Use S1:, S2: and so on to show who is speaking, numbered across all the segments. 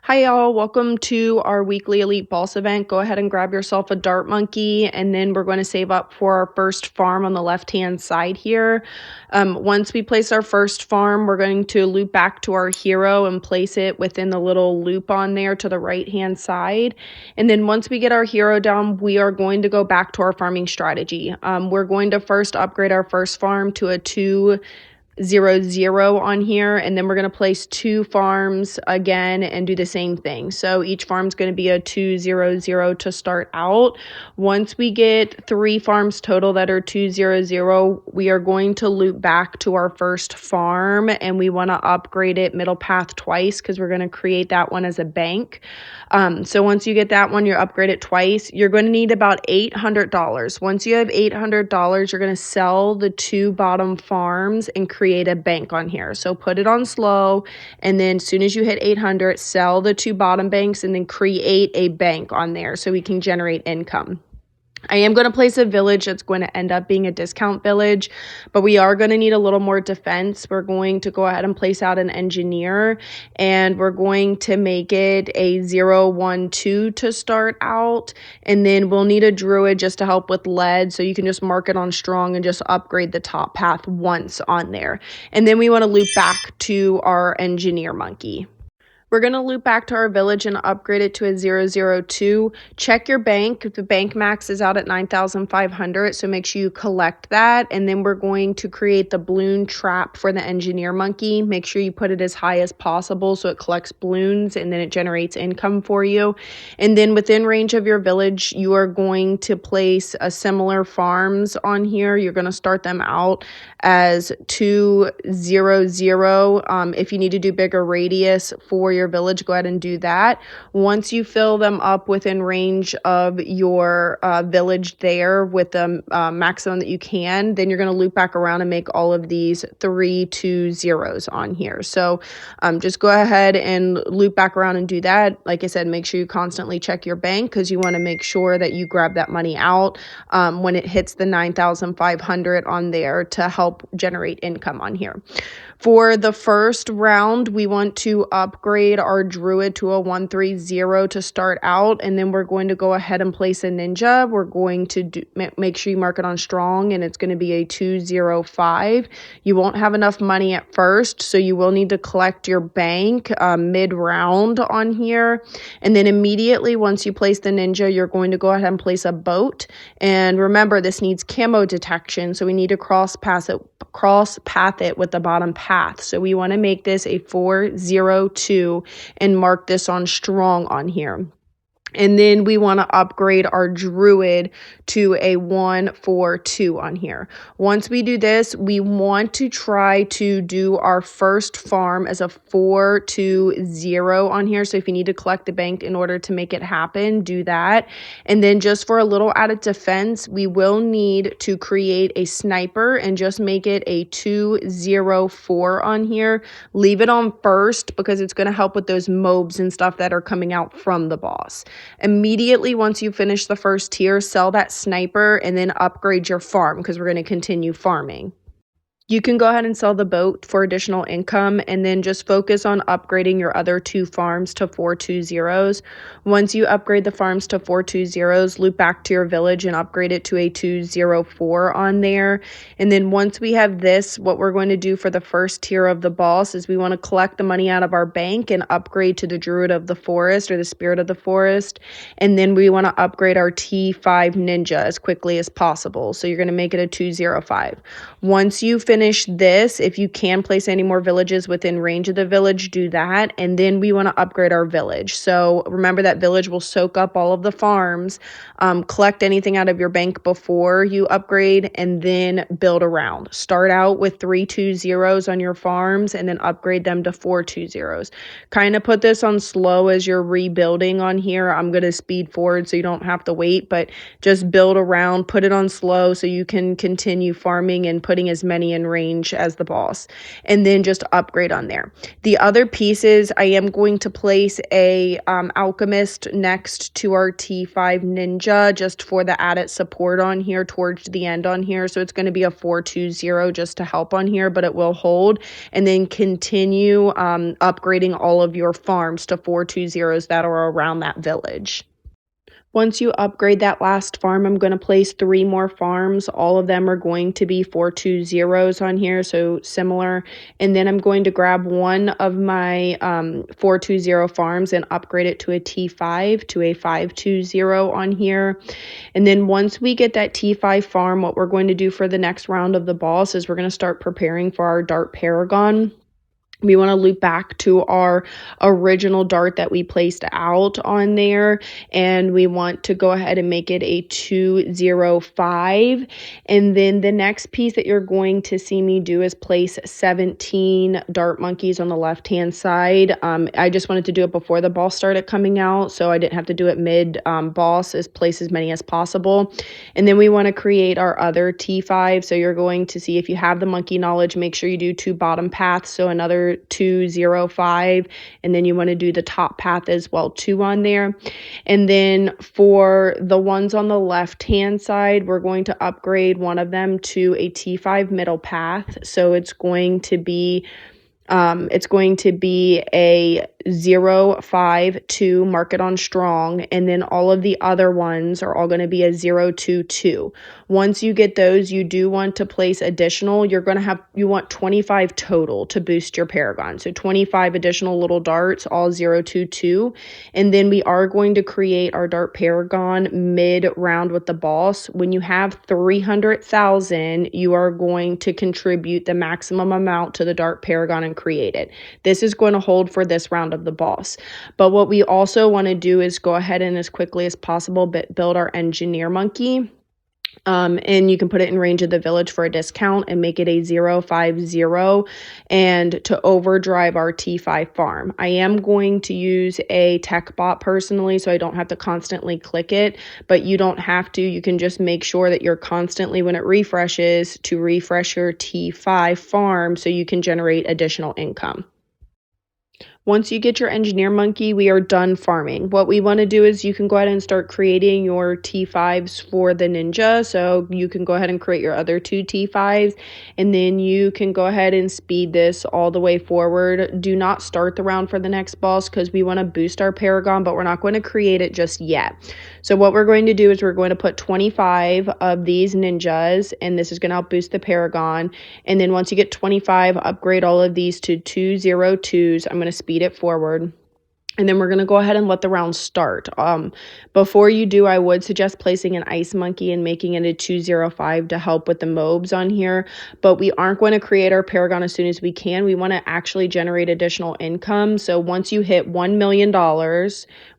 S1: Hi, y'all. Welcome to our weekly Elite Boss event. Go ahead and grab yourself a dart monkey, and then we're going to save up for our first farm on the left-hand side here. Once we place our first farm, we're going to loop back to our hero and place it within the little loop on there to the right-hand side. And then once we get our hero down, we are going to go back to our farming strategy. We're going to first upgrade our first farm to a 2-0-0 on here, and then we're going to place 2 farms again and do the same thing. So each farm's going to be a 2-0-0 to start out. Once we get 3 farms total that are 2-0-0, we are going to loop back to our first farm, and we want to upgrade it middle path twice because we're going to create that one as a bank. So once you get that one, you upgrade it twice. You're going to need about $800. Once you have $800, you're going to sell the 2 bottom farms and create a bank on here. So put it on slow, and then as soon as you hit 800, sell the 2 bottom banks and then create a bank on there so we can generate income. I am going to place a village that's going to end up being a discount village, but we are going to need a little more defense. We're going to go ahead and place out an engineer, and we're going to make it a 0-1-2 to start out. And then we'll need a druid just to help with lead, so you can just mark it on strong and just upgrade the top path once on there. And then we want to loop back to our engineer monkey. We're going to loop back to our village and upgrade it to a 0-0-2. Check your bank. The bank max is out at 9,500, so make sure you collect that. And then we're going to create the balloon trap for the engineer monkey. Make sure you put it as high as possible so it collects balloons and then it generates income for you. And then within range of your village, you are going to place a similar farms on here. You're going to start them out as 2-0-0. If you need to do bigger radius for your village, go ahead and do that. Once you fill them up within range of your village there with the maximum that you can, then you're going to loop back around and make all of these 3-2-0s on here. So just go ahead and loop back around and do that. Like I said, make sure you constantly check your bank because you want to make sure that you grab that money out when it hits the 9,500 on there to help generate income on here. For the first round, we want to upgrade our druid to a 1-3-0 to start out, and then we're going to go ahead and place a ninja. We're going to make sure you mark it on strong, and it's going to be a 2-0-5. You won't have enough money at first, so you will need to collect your bank mid-round on here. And then immediately once you place the ninja, you're going to go ahead and place a boat. And remember, this needs camo detection, so we need to cross path it with the bottom path. So we want to make this a 4-0-2 and mark this on strong on here. And then we want to upgrade our druid to a 1-4-2 on here. Once we do this, we want to try to do our first farm as a 4-2-0 on here. So if you need to collect the bank in order to make it happen, do that. And then just for a little added defense, we will need to create a sniper and just make it a 2-0-4 on here. Leave it on first because it's going to help with those mobs and stuff that are coming out from the boss. Immediately once you finish the first tier, sell that sniper and then upgrade your farm because we're going to continue farming. You can go ahead and sell the boat for additional income and then just focus on upgrading your other 2 farms to 4-2-0s. Once you upgrade the farms to 4-2-0s, loop back to your village and upgrade it to a 2-0-4 on there. And then once we have this, what we're going to do for the first tier of the boss is we want to collect the money out of our bank and upgrade to the Druid of the Forest or the Spirit of the Forest. And then we want to upgrade our T5 Ninja as quickly as possible. So you're going to make it a 2-0-5. Once you finish this, if you can place any more villages within range of the village, do that. And then we want to upgrade our village. So remember that village will soak up all of the farms, collect anything out of your bank before you upgrade, and then build around. Start out with 3-2-0s on your farms and then upgrade them to 4-2-0s. Kind of put this on slow as you're rebuilding on here. I'm going to speed forward so you don't have to wait, but just build around, put it on slow so you can continue farming and putting as many in within range as the boss, and then just upgrade on there. The other pieces, I am going to place a alchemist next to our T5 ninja just for the added support on here towards the end on here. So it's going to be a 420 just to help on here, but it will hold. And then continue upgrading all of your farms to 420s that are around that village. Once you upgrade that last farm, I'm going to place 3 more farms. All of them are going to be 420s on here, so similar. And then I'm going to grab one of my 420 farms and upgrade it to a T5 to a 520 on here. And then once we get that T5 farm, what we're going to do for the next round of the boss is we're going to start preparing for our Dart Paragon. We want to loop back to our original dart that we placed out on there, and we want to go ahead and make it a 205. And then the next piece that you're going to see me do is place 17 dart monkeys on the left hand side. I just wanted to do it before the ball started coming out, so I didn't have to do it mid boss, place as many as possible. And then we want to create our other T5. So you're going to see, if you have the monkey knowledge, make sure you do 2 bottom paths, so another 205, and then you want to do the top path as well, 2 on there. And then for the ones on the left hand side, we're going to upgrade one of them to a T5 middle path. So it's going to be a 052, mark it on strong, and then all of the other ones are all going to be a 022. Once you get those, you do want to place additional. You want 25 total to boost your Paragon. So 25 additional little darts, all 022. And then we are going to create our Dart Paragon mid round with the boss. When you have 300,000, you are going to contribute the maximum amount to the Dart Paragon and create it. This is going to hold for this round of the boss. But what we also want to do is go ahead and, as quickly as possible, build our engineer monkey. And you can put it in range of the village for a discount and make it a 050, and to overdrive our T5 farm. I am going to use a tech bot personally, so I don't have to constantly click it, but you don't have to. You can just make sure that you're constantly, when it refreshes, to refresh your T5 farm so you can generate additional income. Once you get your engineer monkey, we are done farming. What we want to do is you can go ahead and start creating your T5s for the ninja. So you can go ahead and create your other 2 T5s, and then you can go ahead and speed this all the way forward. Do not start the round for the next boss because we want to boost our Paragon, but we're not going to create it just yet. So what we're going to do is we're going to put 25 of these ninjas, and this is going to help boost the Paragon. And then once you get 25, upgrade all of these to 202s. I'm going to speed it forward. And then we're going to go ahead and let the round start. Before you do, I would suggest placing an ice monkey and making it a 205 to help with the mobs on here. But we aren't going to create our Paragon as soon as we can. We want to actually generate additional income. So once you hit $1 million,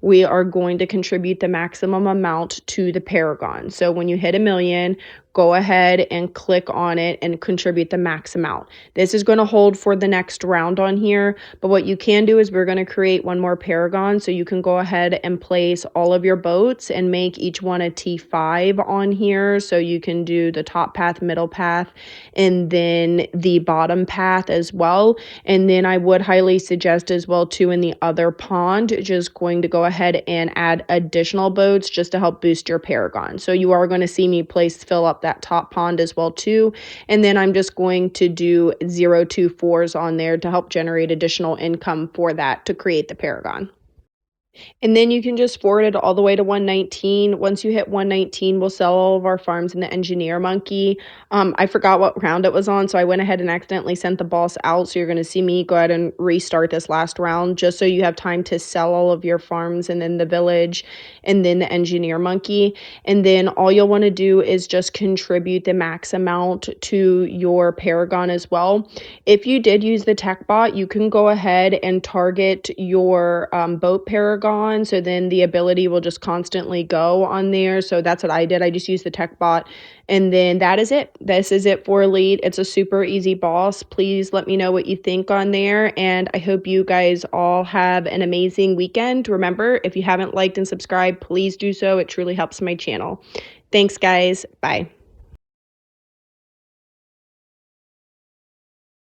S1: we are going to contribute the maximum amount to the Paragon. So when you hit $1 million, go ahead and click on it and contribute the max amount. This is going to hold for the next round on here, but what you can do is we're going to create one more Paragon, so you can go ahead and place all of your boats and make each one a T5 on here. So you can do the top path, middle path, and then the bottom path as well. And then I would highly suggest as well too, in the other pond, just going to go ahead and add additional boats just to help boost your Paragon. So you are going to see me fill up that top pond as well too. And then I'm just going to do 024s on there to help generate additional income for that to create the Paragon. And then you can just forward it all the way to 119. Once you hit 119, we'll sell all of our farms in the engineer monkey. I forgot what round it was on, so I went ahead and accidentally sent the boss out. So you're going to see me go ahead and restart this last round just so you have time to sell all of your farms and then the village and then the engineer monkey. And then all you'll want to do is just contribute the max amount to your Paragon as well. If you did use the tech bot, you can go ahead and target your boat Paragon, so then the ability will just constantly go on there. So that's what I did. I just used the tech bot, and then that is it. This is it for Elite. It's a super easy boss. Please let me know what you think on there, and I hope you guys all have an amazing weekend. Remember, if you haven't liked and subscribed, please do so. It truly helps my channel. Thanks, guys. Bye.